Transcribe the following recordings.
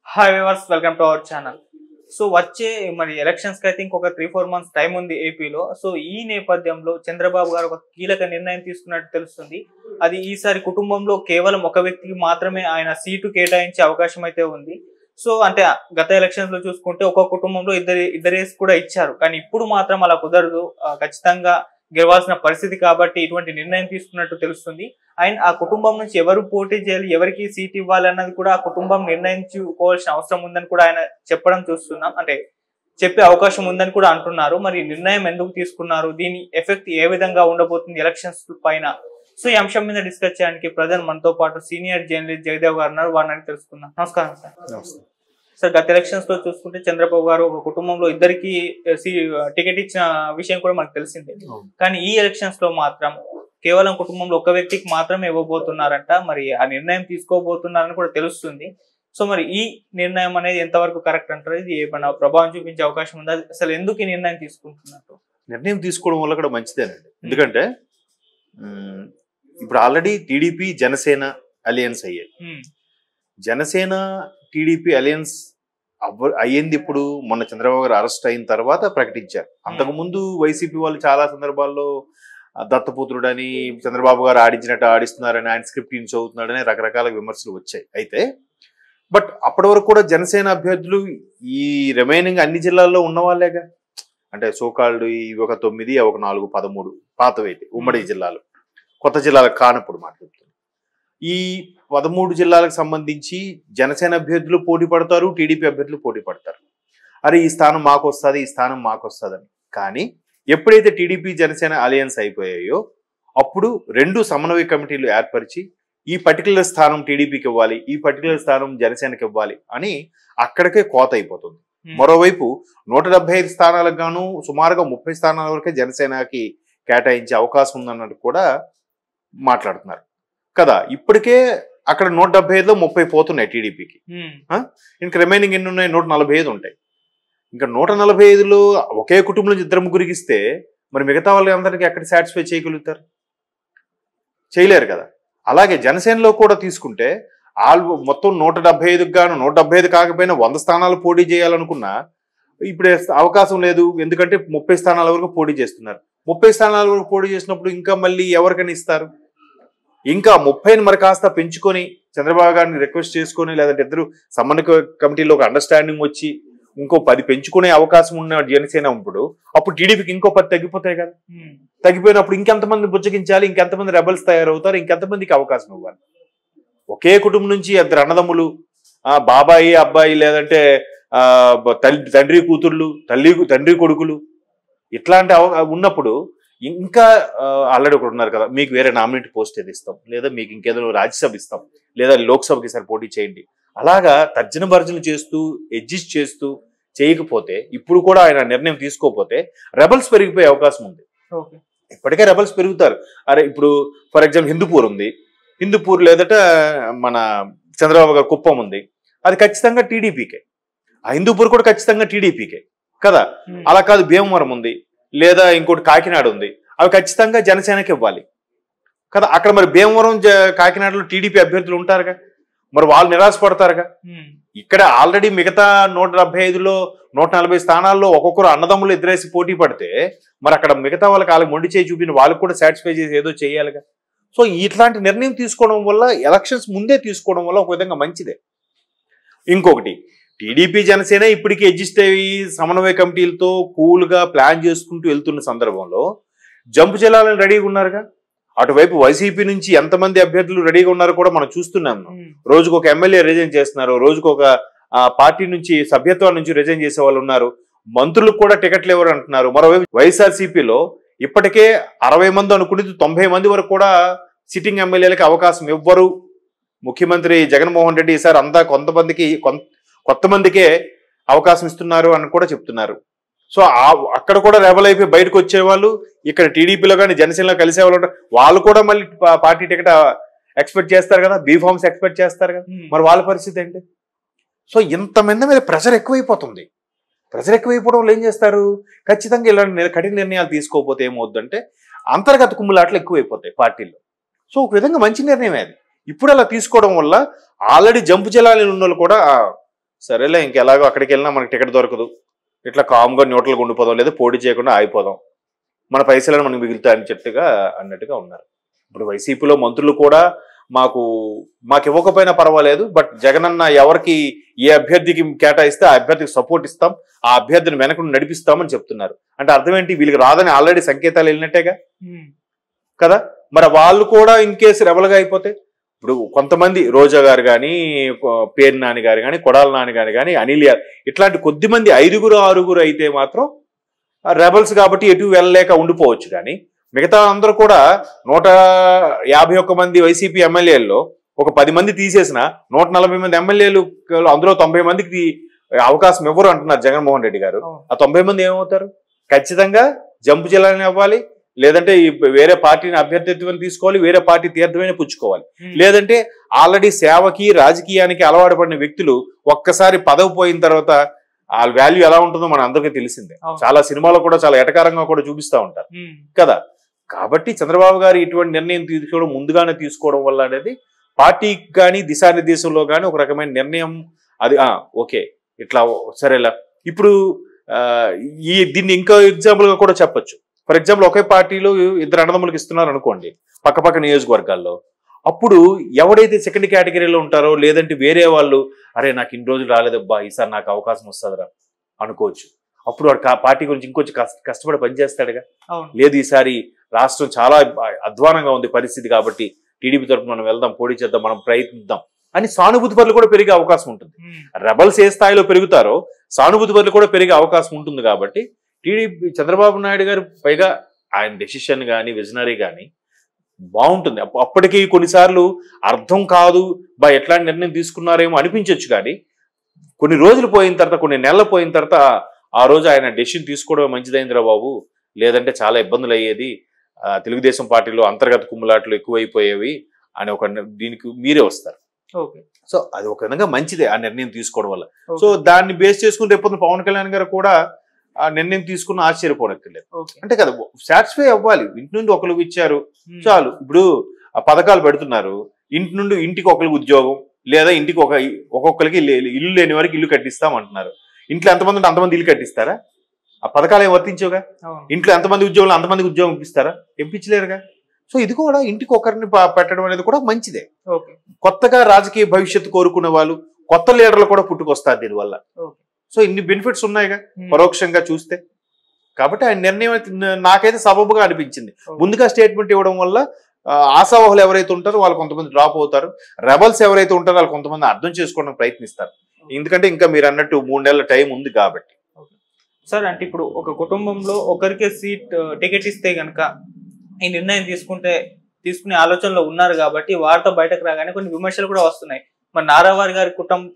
Hi viewers, welcome to our channel. So వచ్చే మరి elections కి అయితే ఇంకొక 3-4 మంత్స్ టైం ఉంది ఏపీలో. సో ఈ నేపథ్యంలో చంద్రబాబు గారు ఒక కీలక నిర్ణయం తీసుకున్నట్టు తెలుస్తుంది. అది ఈసారి కుటుంబంలో కేవలం ఒక వ్యక్తికి మాత్రమే ఆయన సీటు కేటాయించే అవకాశం అయితే ఉంది. సో అంటే గత ఎలక్షన్స్ లో చూసుకుంటే ఒక్కొక్క కుటుంబంలో ఇద్దరేసి కూడా ఇచ్చారు, కానీ ఇప్పుడు మాత్రం అలా కుదరదు. ఖచ్చితంగా గెలవాల్సిన పరిస్థితి కాబట్టి ఇటువంటి నిర్ణయం తీసుకున్నట్టు తెలుస్తుంది. అండ్ ఆ కుటుంబం నుంచి ఎవరు పోటీ చేయాలి, ఎవరికి సీట్ ఇవ్వాలి అన్నది కూడా ఆ కుటుంబం నిర్ణయించుకోవాల్సిన అవసరం ఉందని కూడా ఆయన చెప్పడం చూస్తున్నాం. అంటే చెప్పే అవకాశం ఉందని కూడా అంటున్నారు. మరి నిర్ణయం ఎందుకు తీసుకున్నారు, దీని ఎఫెక్ట్ ఏ విధంగా ఉండబోతుంది ఎలక్షన్స్ పైన? సో ఈ అంశం మీద డిస్కస్ చేయడానికి ప్రజెంట్ మనతో పాటు సీనియర్ జర్నలిస్ట్ జయదేవ్ గారు ఉన్నారు. వారిని తెలుసుకుందాం. నమస్కారం సార్. సార్, గత ఎలక్షన్స్ లో చూసుకుంటే చంద్రబాబు గారు ఒక కుటుంబంలో ఇద్దరికి టికెట్ ఇచ్చిన విషయం కూడా మనకు తెలిసిందే. కానీ ఈ ఎలక్షన్స్ లో మాత్రం కేవలం కుటుంబంలో ఒక వ్యక్తికి మాత్రమే ఇవ్వబోతున్నారంట. మరి ఆ నిర్ణయం తీసుకోబోతున్నారని కూడా తెలుస్తుంది. సో మరి ఈ నిర్ణయం అనేది ఎంతవరకు కరెక్ట్ అంటారు? ఇది ఏమైనా ప్రభావం చూపించే అవకాశం ఉందా? అసలు ఎందుకు ఈ నిర్ణయం తీసుకుంటున్నారు? నిర్ణయం తీసుకోవడం వల్ల కూడా మంచిదేనండి. ఎందుకంటే ఇప్పుడు ఆల్రెడీ టీడీపీ జనసేన అలయన్స్ అయ్యాయి. జనసేన టీడీపీ అలయన్స్ అయ్యింది ఇప్పుడు మొన్న చంద్రబాబు గారు అరెస్ట్ అయిన తర్వాత ప్రకటించారు. అంతకుముందు వైసీపీ వాళ్ళు చాలా సందర్భాల్లో దత్తపుత్రుడని, చంద్రబాబు గారు ఆడించినట్టు ఆడిస్తున్నారని, ఆయన స్క్రిప్ట్ ఇన్ చదువుతున్నాడని రకరకాల విమర్శలు వచ్చాయి. అయితే బట్ అప్పటి వరకు కూడా జనసేన అభ్యర్థులు ఈ రిమైనింగ్ అన్ని జిల్లాల్లో ఉన్న వాళ్ళేగా. అంటే సోకాల్డ్ ఇవి ఒక 9, ఒక 4, 13 పాతవైతే ఉమ్మడి జిల్లాలు, కొత్త జిల్లాలకు కానప్పుడు మాట్లాడుతున్నాం. ఈ 13 జిల్లాలకు సంబంధించి జనసేన అభ్యర్థులు పోటీ పడతారు, టీడీపీ అభ్యర్థులు పోటీ పడతారు. అరే ఈ స్థానం మాకు వస్తుంది, ఈ స్థానం మాకు వస్తుందని. కానీ ఎప్పుడైతే టీడీపీ జనసేన అలయన్స్ అయిపోయాయో అప్పుడు 2 సమన్వయ కమిటీలు ఏర్పరిచి ఈ పర్టికులర్ స్థానం టీడీపీకి ఇవ్వాలి, ఈ పర్టికులర్ స్థానం జనసేనకి ఇవ్వాలి అని అక్కడికే కోత అయిపోతుంది. మరోవైపు 175 స్థానాలకు గాను సుమారుగా 30 స్థానాల వరకే జనసేనకి కేటాయించే అవకాశం ఉందన్నట్టు కూడా మాట్లాడుతున్నారు కదా. ఇప్పటికే అక్కడ 175లో 30 పోతున్నాయి టీడీపీకి. ఇంకా రిమైనింగ్ ఎన్ని ఉన్నాయి? 145 ఉంటాయి. ఇంకా 145లో ఒకే కుటుంబం నుంచి 2-3 ఇస్తే మరి మిగతా వాళ్ళందరికీ ఎక్కడ సాటిస్ఫై చేయగలుగుతారు? చేయలేరు కదా. అలాగే జనసేనలో కూడా తీసుకుంటే వాళ్ళు మొత్తం 175కి గాను 175 కాకపోయినా 100 స్థానాలు పోటీ చేయాలనుకున్నా ఇప్పుడు అవకాశం లేదు. ఎందుకంటే 30 స్థానాల వరకు పోటీ చేస్తున్నారు. 30 స్థానాల వరకు పోటీ చేసినప్పుడు ఇంకా మళ్ళీ ఎవరికైనా ఇస్తారు? ఇంకా 30ని మరి కాస్త పెంచుకొని చంద్రబాబు గారిని రిక్వెస్ట్ చేసుకొని, లేదంటే ఇద్దరు సమన్వయ కమిటీలో ఒక అండర్స్టాండింగ్ వచ్చి ఇంకో 10 పెంచుకునే అవకాశం ఉన్న జనసేన ఇప్పుడు అప్పుడు టీడీపీకి ఇంకో 10 తగ్గిపోతాయి కదా. తగ్గిపోయినప్పుడు ఇంకెంతమంది బుజ్జగించాలి, ఇంకెంతమంది రెబల్స్ తయారవుతారు, ఇంకెంతమందికి అవకాశం ఇవ్వాలి? ఒకే కుటుంబం నుంచి 2 అన్నదమ్ములు, బాబాయి అబ్బాయి, లేదంటే తండ్రి కూతుర్లు, తండ్రి కొడుకులు, ఇట్లాంటి ఉన్నప్పుడు ఇంకా ఆల్రెడీ ఒకటి ఉన్నారు కదా, మీకు వేరే నామినేట్ పోస్ట్ ఏది ఇస్తాం, లేదా మీకు ఇంకేదో రాజ్యసభ ఇస్తాం, లేదా లోక్సభకి సరి పోటీ చేయండి. అలాగా తర్జన భర్జన చేస్తూ అడ్జస్ట్ చేస్తూ చేయకపోతే, ఇప్పుడు కూడా ఆయన నిర్ణయం తీసుకోకపోతే రెబల్స్ పెరిగిపోయే అవకాశం ఉంది. ఇప్పటికే రెబల్స్ పెరుగుతారు. అరే ఇప్పుడు ఫర్ ఎగ్జాంపుల్ హిందూపూర్ ఉంది, హిందూపూర్ లేదట మన చంద్రబాబు గారు కుప్పం ఉంది, అది ఖచ్చితంగా టీడీపీకే. ఆ హిందూపూర్ కూడా ఖచ్చితంగా టీడీపీకే కదా. అలా కాదు భీమవరం ఉంది, లేదా ఇంకోటి కాకినాడ ఉంది, అవి ఖచ్చితంగా జనసేనకి ఇవ్వాలి కదా. అక్కడ మరి భీమవరం కాకినాడలో టీడీపీ అభ్యర్థులు ఉంటారుగా, మరి వాళ్ళు నిరాశపడతారుగా. ఇక్కడ ఆల్రెడీ మిగతా 175లో 140 స్థానాల్లో ఒక్కొక్కరు అన్నదమ్ములు ఎదురేసి పోటీ పడితే మరి అక్కడ మిగతా వాళ్ళకి మొండి చేయి చూపిన వాళ్ళకి కూడా సాటిస్ఫై చేసి ఏదో చేయాలిగా. సో ఇట్లాంటి నిర్ణయం తీసుకోవడం వల్ల, ఎలక్షన్స్ ముందే తీసుకోవడం వల్ల ఒక విధంగా మంచిదే. ఇంకొకటి, టీడీపీ జనసేన ఇప్పటికీ అడ్జస్ట్ అయ్యి సమన్వయ కమిటీలతో కూల్గా ప్లాన్ చేసుకుంటూ వెళ్తున్న సందర్భంలో జంపు జిల్లాలను రెడీగా ఉన్నారుగా. అటువైపు వైసీపీ నుంచి ఎంతమంది అభ్యర్థులు రెడీగా ఉన్నారో కూడా మనం చూస్తున్నాము. రోజుకు ఒక ఎమ్మెల్యే రిజైన్ చేస్తున్నారు, రోజుకు ఒక పార్టీ నుంచి సభ్యత్వం నుంచి రిజైన్ చేసే వాళ్ళు ఉన్నారు. మంత్రులకు కూడా టికెట్లు ఎవరు అంటున్నారు. మరోవైపు వైఎస్ఆర్సీపీలో ఇప్పటికే 60 మంది అనుకునేది 90 మంది వరకు కూడా సిట్టింగ్ ఎమ్మెల్యేలకి అవకాశం ఇవ్వరు. ముఖ్యమంత్రి జగన్మోహన్ రెడ్డి ఈసారి అంతా కొత్త మందికే అవకాశం ఇస్తున్నారు అని కూడా చెప్తున్నారు. సో అక్కడ కూడా రెబల్ అయిపోయి బయటకు వచ్చేవాళ్ళు, ఇక్కడ టీడీపీలో కానీ జనసేనలో కలిసే వాళ్ళు ఉంటారు, వాళ్ళు కూడా మళ్ళీ పార్టీ టికెట్ ఎక్స్పెక్ట్ చేస్తారు కదా, బీఫార్మ్స్ ఎక్స్పెక్ట్ చేస్తారు కదా. మరి వాళ్ళ పరిస్థితి ఏంటి? సో ఇంతమంది మీద ప్రెషర్ ఎక్కువైపోతుంది. ప్రెషర్ ఎక్కువైపోవడం ఏం చేస్తారు? ఖచ్చితంగా ఇలాంటి కఠిన నిర్ణయాలు తీసుకోకపోతే ఏమవుద్దంటే అంతర్గత కుమ్ములాట్లు ఎక్కువైపోతాయి పార్టీల్లో. సో ఒక విధంగా మంచి నిర్ణయమే అది. ఇప్పుడు అలా తీసుకోవడం వల్ల ఆల్రెడీ జంపు జలాలు ఉన్న వాళ్ళు కూడా సరేలే ఇంకెలాగో అక్కడికి వెళ్ళినా మనకి టికెట్ దొరకదు, ఇట్లా కామ్గా న్యూట్రల్గా ఉండిపోదాం, లేదా పోటీ చేయకుండా ఆగిపోదాం, మన పైసలను మనకు మిగులుతాయని అన్నట్టుగా ఉన్నారు. ఇప్పుడు వైసీపీలో మంత్రులు కూడా మాకు ఇవ్వకపోయినా పర్వాలేదు, బట్ జగనన్న ఎవరికి ఏ అభ్యర్థికి కేటాయిస్తే ఆ అభ్యర్థికి సపోర్ట్ ఇస్తాం, ఆ అభ్యర్థిని వెనక నడిపిస్తామని చెప్తున్నారు. అంటే అర్థం ఏంటి, వీళ్ళకి రాదని ఆల్రెడీ సంకేతాలు వెళ్ళినట్టేగా కదా. మరి వాళ్ళు కూడా ఇన్ కేసు రెబల్గా అయిపోతే, ఇప్పుడు కొంతమంది రోజా గారు కానీ, పేరు నాని గారు కానీ, కొడాల నాని గారు కానీ, అనిల్ యాదవ్ ఇట్లాంటి కొద్దిమంది 5-6 అయితే మాత్రం రెబల్స్ కాబట్టి ఎటు వెళ్ళలేక ఉండిపోవచ్చు. కానీ మిగతా అందరూ కూడా 151 మంది వైసీపీ ఎమ్మెల్యేల్లో ఒక 10 మంది తీసేసిన 140 మంది ఎమ్మెల్యేలు, అందులో 90 మందికి అవకాశం ఇవ్వరు అంటున్నారు జగన్మోహన్ రెడ్డి గారు. ఆ 90 మంది ఏమవుతారు? ఖచ్చితంగా జంపు జిల్లాని అవ్వాలి, లేదంటే వేరే పార్టీని అభ్యర్థిత్వం తీసుకోవాలి, వేరే పార్టీ తీర్థమైన పుచ్చుకోవాలి. లేదంటే ఆల్రెడీ సేవకి రాజకీయానికి అలవాటు పడిన వ్యక్తులు ఒక్కసారి పదవి పోయిన తర్వాత ఆ వాల్యూ ఎలా ఉంటుందో మన అందరికీ తెలిసిందే. చాలా సినిమాలో కూడా చాలా ఎటకారంగా కూడా చూపిస్తూ ఉంటారు కదా. కాబట్టి చంద్రబాబు గారు ఇటువంటి నిర్ణయం ముందుగానే తీసుకోవడం వల్ల అనేది పార్టీకి కానీ దిశానిర్దేశంలో కానీ ఒక రకమైన నిర్ణయం. అది ఓకే ఇట్లా సరేలా. ఇప్పుడు దీన్ని ఇంకో ఎగ్జాంపుల్ గా కూడా చెప్పొచ్చు. ఫర్ ఎగ్జాంపుల్ ఒకే పార్టీలో 2 అన్నదమ్ములకు ఇస్తున్నారు అనుకోండి పక్క నియోజకవర్గాల్లో. అప్పుడు ఎవడైతే సెకండ్ కేటగిరీలో ఉంటారో, లేదంటే వేరే వాళ్ళు అరే నాకు ఇన్ని రోజులు రాలేదబ్బా ఈసారి నాకు అవకాశం వస్తుందిరా అనుకోవచ్చు. అప్పుడు వాడు పార్టీ గురించి ఇంకొంచెం కష్టపడి పనిచేస్తాడుగా. లేదు ఈసారి రాష్ట్రం చాలా అధ్వానంగా ఉంది పరిస్థితి, కాబట్టి టీడీపీ తరఫున మనం వెళ్దాం, పోటీ చేద్దాం, మనం ప్రయత్నిద్దాం అని సానుభూతి పనులు కూడా పెరిగే అవకాశం ఉంటుంది. రెబల్స్ ఏ స్థాయిలో పెరుగుతారో సానుభూతి పనులు కూడా పెరిగే అవకాశం ఉంటుంది. కాబట్టి టీడీపీ చంద్రబాబు నాయుడు గారు పైగా ఆయన డెసిషన్ కానీ విజనరీ కానీ బాగుంటుంది. అప్పటికీ కొన్నిసార్లు అర్థం కాదు ఎట్లాంటి నిర్ణయం తీసుకున్నారేమో అనిపించవచ్చు. కానీ కొన్ని రోజులు పోయిన తర్వాత, కొన్ని నెలలు పోయిన తర్వాత ఆ రోజు ఆయన డెసిషన్ తీసుకోవడం మంచిదైందిరా బాబు, లేదంటే చాలా ఇబ్బందులు అయ్యేది, తెలుగుదేశం పార్టీలో అంతర్గత కుమ్ములాట్లు ఎక్కువైపోయేవి అని దీనికి మీరే వస్తారు. సో అది ఒక విధంగా మంచిదే ఆ నిర్ణయం తీసుకోవడం వల్ల. సో దాన్ని బేస్ చేసుకుని రేపు పవన్ కళ్యాణ్ గారు కూడా ఆ నిర్ణయం తీసుకున్న ఆశ్చర్యపోనక్కర్లేదు. అంటే కదా సాటిస్ఫై అవ్వాలి. ఇంటి నుండి ఒకరికి ఇచ్చారు చాలు. ఇప్పుడు ఆ పథకాలు పెడుతున్నారు, ఇంటి నుండి ఇంటికి ఒకరికి ఉద్యోగం, లేదా ఇంటికి ఒక్కొక్కరికి ఇల్లు లేని వారికి ఇల్లు కట్టిస్తాం అంటున్నారు. ఇంట్లో ఎంతమంది ఉంటే అంతమంది ఇల్లు కట్టిస్తారా? ఆ పథకాలు ఏం వర్తించవుగా. ఇంట్లో ఎంతమంది ఉద్యోగులు అంతమందికి ఉద్యోగం ఇప్పిస్తారా? ఇప్పించలేరుగా. సో ఇది కూడా ఇంటికి ఒకరిని పెట్టడం అనేది కూడా మంచిదే. కొత్తగా రాజకీయ భవిష్యత్తు కోరుకునే వాళ్ళు, కొత్త లీడర్లు కూడా పుట్టుకొస్తారు దీనివల్ల. సో ఇన్ని బెనిఫిట్స్ ఉన్నాయిగా పరోక్షంగా చూస్తే. కాబట్టి ఆయన నిర్ణయం నాకైతే సబబుగా అనిపించింది. ముందుగా స్టేట్మెంట్ ఇవ్వడం వల్ల ఆశావహులు ఎవరైతే ఉంటారో వాళ్ళు కొంతమంది డ్రాప్ అవుతారు, రెబల్స్ ఎవరైతే ఉంటారో వాళ్ళు కొంతమంది అర్థం చేసుకోవడానికి ప్రయత్నిస్తారు. ఎందుకంటే ఇంకా మీరు అన్నట్టు 3 నెలల టైం ఉంది కాబట్టి. సార్ అంటే ఇప్పుడు ఒక కుటుంబంలో ఒకరికే టికెట్ ఇస్తే గనక ఈ నిర్ణయం తీసుకునే ఆలోచనలో ఉన్నారు కాబట్టి వారితో బయటకు రాగానే కొన్ని విమర్శలు కూడా వస్తున్నాయి. మరి నారావారి గారి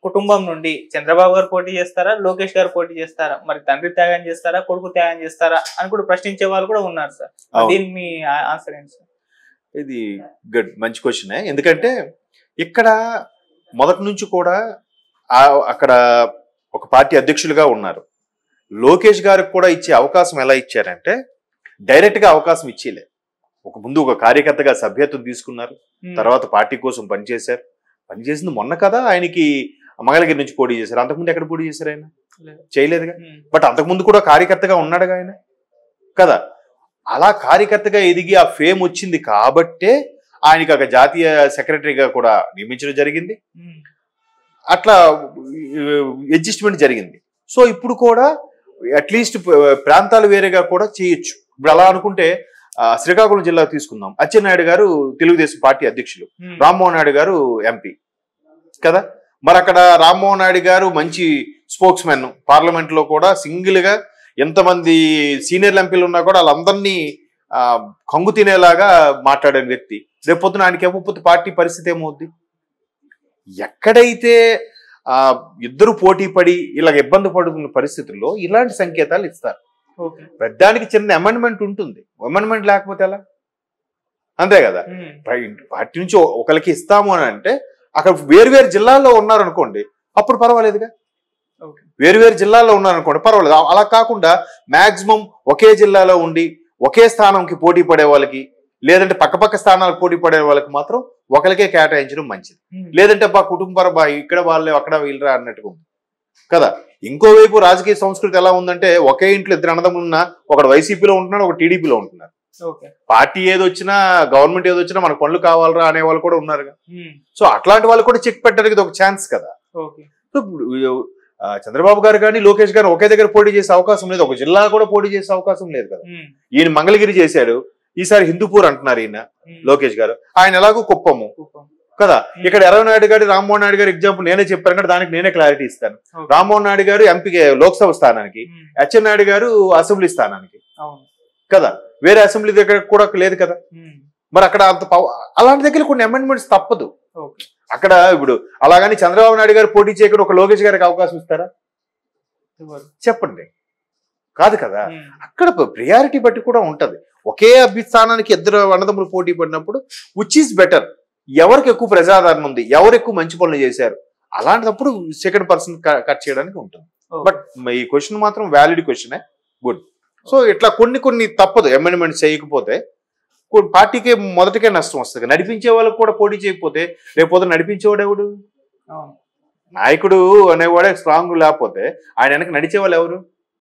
కుటుంబం నుండి చంద్రబాబు గారు పోటీ చేస్తారా, లోకేష్ గారు పోటీ చేస్తారా, మరి తండ్రి త్యాగం చేస్తారా, కొడుకు త్యాగం చేస్తారా అని కూడా ప్రశ్నించే వాళ్ళు కూడా ఉన్నారు సార్. దీని మీ ఆన్సర్ ఏంటి సార్? ఇది మంచి క్వశ్చన్. ఎందుకంటే ఇక్కడ మొదటి నుంచి కూడా అక్కడ ఒక పార్టీ అధ్యక్షులుగా ఉన్నారు. లోకేష్ గారికి కూడా ఇచ్చే అవకాశం ఎలా ఇచ్చారంటే డైరెక్ట్ గా అవకాశం ఇచ్చేలే. ముందు ఒక కార్యకర్తగా సభ్యత్వం తీసుకున్నారు, తర్వాత పార్టీ కోసం పనిచేశారు. పనిచేసింది మొన్న కదా ఆయనకి మంగళగిరి నుంచి పోటీ చేశారు. అంతకుముందు ఎక్కడ పోటీ చేశారు? ఆయన చేయలేదుగా. బట్ అంతకుముందు కూడా కార్యకర్తగా ఉన్నాడుగా ఆయన కదా. అలా కార్యకర్తగా ఎదిగి ఆ ఫేమ్ వచ్చింది కాబట్టే ఆయనకి ఒక జాతీయ సెక్రటరీగా కూడా నియమించడం జరిగింది. అట్లా అడ్జస్ట్మెంట్ జరిగింది. సో ఇప్పుడు కూడా అట్లీస్ట్ ప్రాంతాలు వేరేగా కూడా చేయొచ్చు. ఇప్పుడు అలా అనుకుంటే శ్రీకాకుళం జిల్లా తీసుకుందాం. అచ్చెన్నాయుడు గారు తెలుగుదేశం పార్టీ అధ్యక్షులు, రామ్మోహన్ నాయుడు గారు ఎంపీ కదా. మరి అక్కడ రామ్మోహన్ నాయుడు గారు మంచి స్పోక్స్ మెన్, పార్లమెంట్ లో కూడా సింగిల్ గా ఎంతమంది సీనియర్ ఎంపీలు ఉన్నా కూడా వాళ్ళందరినీ కంగు తినేలాగా మాట్లాడిన వ్యక్తి. రేపొద్దున ఆయనకి ఏమవుతుంది, పార్టీ పరిస్థితి ఏమవుద్ది? ఎక్కడైతే ఇద్దరు పోటీ పడి ఇలా ఇబ్బంది పడుతున్న పరిస్థితుల్లో ఇలాంటి సంకేతాలు ఇస్తారు. పెద్దానికి చిన్న అమెండ్మెంట్ ఉంటుంది, అమెండ్మెంట్ లేకపోతే ఎలా? అంతే కదా. పార్టీ నుంచి ఒకరికి ఇస్తాము అని అంటే అక్కడ వేరువేరు జిల్లాల్లో ఉన్నారనుకోండి అప్పుడు పర్వాలేదుగా. వేరువేరు జిల్లాల్లో ఉన్నారనుకోండి పర్వాలేదు. అలా కాకుండా మాక్సిమం ఒకే జిల్లాలో ఉండి ఒకే స్థానంకి పోటీ పడే వాళ్ళకి, లేదంటే పక్కపక్క స్థానాలకు పోటీ పడే వాళ్ళకి మాత్రం ఒకరికే కేటాయించడం మంచిది. లేదంటే కుటుంబ ఇక్కడ వాళ్ళే అక్కడ వీళ్ళరా అన్నట్టుగా ఉంది. కదా. ఇంకోవైపు రాజకీయ సంస్కృతి ఎలా ఉందంటే ఒకే ఇంట్లో ఇద్దరు అన్నదమ్ములున్నా ఒకడు వైసీపీలో ఉంటున్నాడు, ఒక టీడీపీలో ఉంటున్నారు. పార్టీ ఏదొచ్చినా గవర్నమెంట్ ఏదొచ్చినా మనకు పనులు కావాలరా అనే వాళ్ళు కూడా ఉన్నారు. సో అట్లాంటి వాళ్ళు కూడా చెక్ పెట్టడానికి ఇది ఒక ఛాన్స్ కదా. సో చంద్రబాబు గారు కానీ లోకేష్ గారు ఒకే దగ్గర పోటీ చేసే అవకాశం లేదు, ఒక జిల్లా కూడా పోటీ చేసే అవకాశం లేదు కదా. ఈయన మంగళగిరి చేశాడు, ఈసారి హిందూపూర్ అంటున్నారు ఈయన లోకేష్ గారు, ఆయన ఎలాగో కుప్పము కదా. ఇక్కడ ఎర్రనాయుడు గారు రామ్మోహన్ నాయుడు గారు ఎగ్జాంపుల్ నేనే చెప్పాను కదా, దానికి నేనే క్లారిటీ ఇస్తాను. రామ్మోహన్ నాయుడు గారు ఎంపీ లోక్సభ స్థానానికి, అచ్చెన్నాయుడు గారు అసెంబ్లీ స్థానానికి కదా, వేరే అసెంబ్లీ దగ్గర కూడా లేదు కదా. మరి అక్కడ అంత అలాంటి దగ్గర కొన్ని అమెండ్మెంట్స్ తప్పదు. అక్కడ ఇప్పుడు అలాగని చంద్రబాబు నాయుడు గారు పోటీ చేయకుండా ఒక లోకేష్ గారికి అవకాశం ఇస్తారా చెప్పండి, కాదు కదా. అక్కడ ప్రియారిటీ బట్టి కూడా ఉంటది. ఒకే అభ్యస్థానానికి ఇద్దరు అన్నదమ్ములు పోటీ పడినప్పుడు విచ్ ఈస్ బెటర్, ఎవరికి ఎక్కువ ప్రజాదరణ ఉంది, ఎవరు ఎక్కువ మంచి పనులు చేశారు, అలాంటప్పుడు సెకండ్ పర్సన్ కట్ చేయడానికి ఉంటుంది. బట్ ఈ క్వశ్చన్ మాత్రం వ్యాలిడ్ క్వశ్చనే, గుడ్. సో ఇట్లా కొన్ని తప్పదు అమెండ్మెంట్ చేయకపోతే, పార్టీకి మొదటికే నష్టం వస్తుంది. నడిపించే వాళ్ళకి కూడా పోటీ చేయకపోతే రేపు నడిపించేవాడు ఎవడు, నాయకుడు అనేవాడే స్ట్రాంగ్ లేకపోతే ఆయన వెనక నడిచేవాళ్ళు ఎవరు?